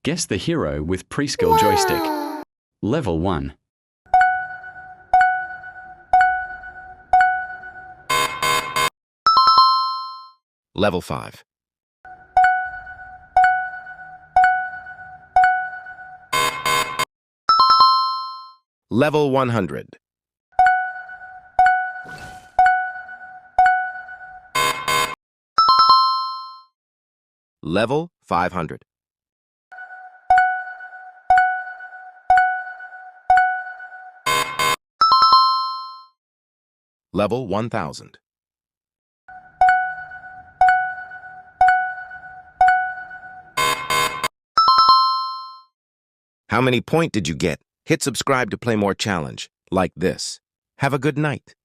Guess the hero with preschool joystick. Level 1. Level 5. Level 100. Level 500. Level 1000. How many points did you get? Hit subscribe to play more challenge like this. Have a good night.